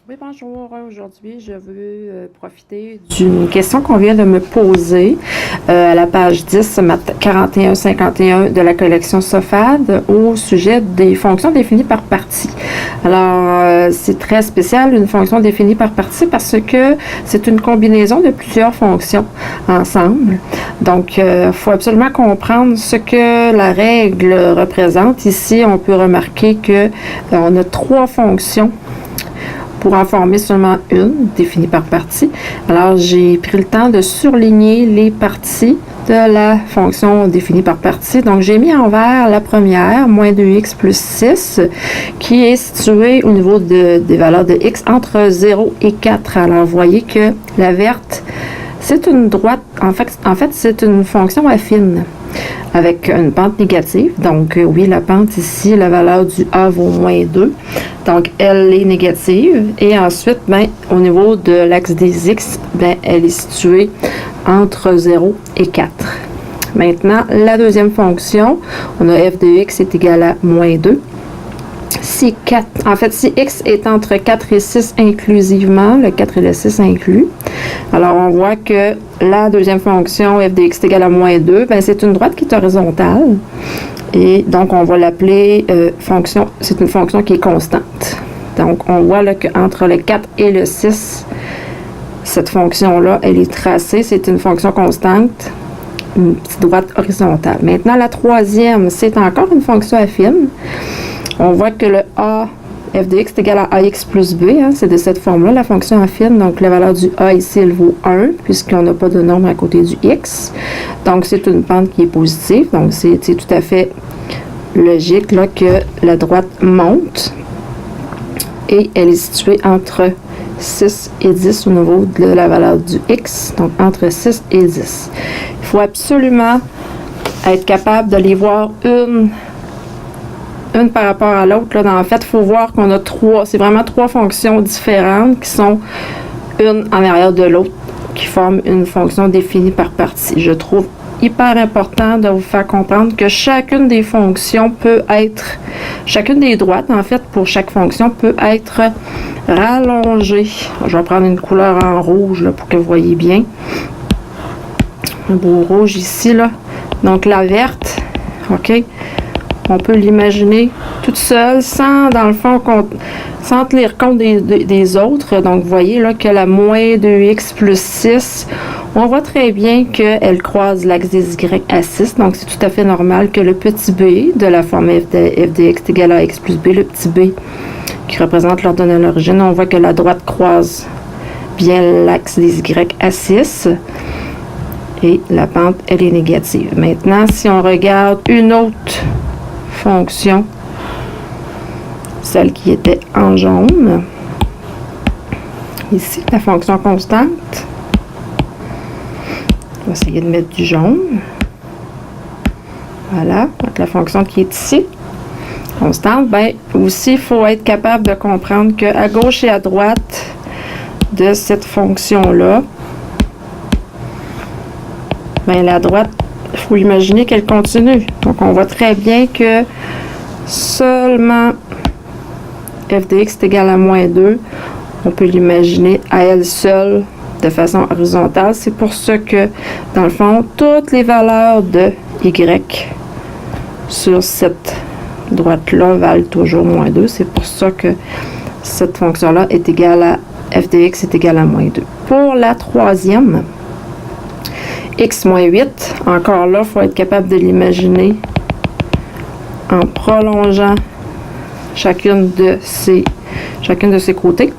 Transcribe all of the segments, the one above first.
Oui, bonjour. Aujourd'hui, je veux profiter d'une question qu'on vient de me poser à la page 10, 41-51 de la collection SOFAD au sujet des fonctions définies par partie. Alors, c'est très spécial, une fonction définie par partie, parce que c'est une combinaison de plusieurs fonctions ensemble. Donc, il faut absolument comprendre ce que la règle représente. Ici, on peut remarquer que on a trois fonctions pour en former seulement une, définie par partie. Alors, j'ai pris le temps de surligner les parties de la fonction définie par partie. Donc, j'ai mis en vert la première, moins 2x plus 6, qui est située au niveau des valeurs de x entre 0 et 4. Alors, vous voyez que la verte, c'est une droite, en fait c'est une fonction affine avec une pente négative. Donc, oui, la pente ici, la valeur du A vaut moins 2. Donc, elle est négative. Et ensuite, au niveau de l'axe des X, elle est située entre 0 et 4. Maintenant, la deuxième fonction, on a f de x est égal à moins 2. Si x est entre 4 et 6 inclusivement, le 4 et le 6 inclus, alors on voit que la deuxième fonction, f de x est égal à moins 2, c'est une droite qui est horizontale. Et donc, on va l'appeler fonction, c'est une fonction qui est constante. Donc, on voit là qu'entre le 4 et le 6, cette fonction-là, elle est tracée, c'est une fonction constante, une petite droite horizontale. Maintenant, la troisième, c'est encore une fonction affine. On voit que le a, f de x est égal à ax plus b, c'est de cette forme-là, la fonction affine. Donc, la valeur du a ici, elle vaut 1, puisqu'on n'a pas de nombre à côté du x. Donc, c'est une pente qui est positive. Donc, c'est tout à fait logique là, que la droite monte. Et elle est située entre 6 et 10 au niveau de la valeur du x. Donc, entre 6 et 10. Il faut absolument être capable de les voir une par rapport à l'autre. En fait, il faut voir qu'on a c'est vraiment trois fonctions différentes qui sont une en arrière de l'autre, qui forment une fonction définie par partie. Je trouve hyper important de vous faire comprendre que chacune des fonctions chacune des droites, en fait, pour chaque fonction, peut être rallongée. Je vais prendre une couleur en rouge là, pour que vous voyez bien. Un beau rouge ici, là. Donc, la verte, OK? On peut l'imaginer toute seule, sans, dans le fond, sans tenir compte des autres. Donc, vous voyez là que la moins 2x plus 6, on voit très bien qu'elle croise l'axe des y à 6. Donc, c'est tout à fait normal que le petit b de la forme f de x est égal à x plus b, le petit b qui représente l'ordonnée à l'origine, on voit que la droite croise bien l'axe des y à 6. Et la pente, elle est négative. Maintenant, si on regarde une autre fonction, celle qui était en jaune, ici, la fonction constante. On va essayer de mettre du jaune. Voilà, donc la fonction qui est ici, constante, aussi, il faut être capable de comprendre qu'à gauche et à droite de cette fonction-là, la droite, il faut imaginer qu'elle continue. Donc, on voit très bien que seulement f de x est égal à moins 2. On peut l'imaginer à elle seule de façon horizontale. C'est pour ça que, dans le fond, toutes les valeurs de y sur cette droite-là valent toujours moins 2. C'est pour ça que cette fonction-là est égale à f de x est égal à moins 2. Pour la troisième, x moins 8, encore là, il faut être capable de l'imaginer en prolongeant chacune de ses côtés.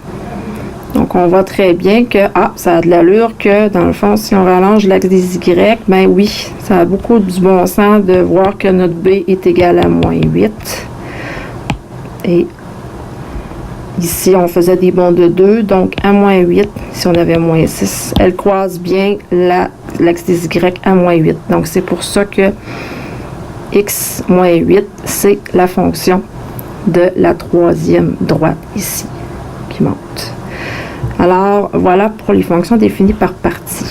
Donc, on voit très bien que, ça a de l'allure que, dans le fond, si on rallonge l'axe des y, oui, ça a beaucoup du bon sens de voir que notre b est égal à moins 8. Et ici, on faisait des bonds de 2, donc à moins 8, si on avait moins 6, elle croise bien l'axe des y à moins 8. Donc, c'est pour ça que x moins 8, c'est la fonction de la troisième droite ici, qui monte. Alors, voilà pour les fonctions définies par partie.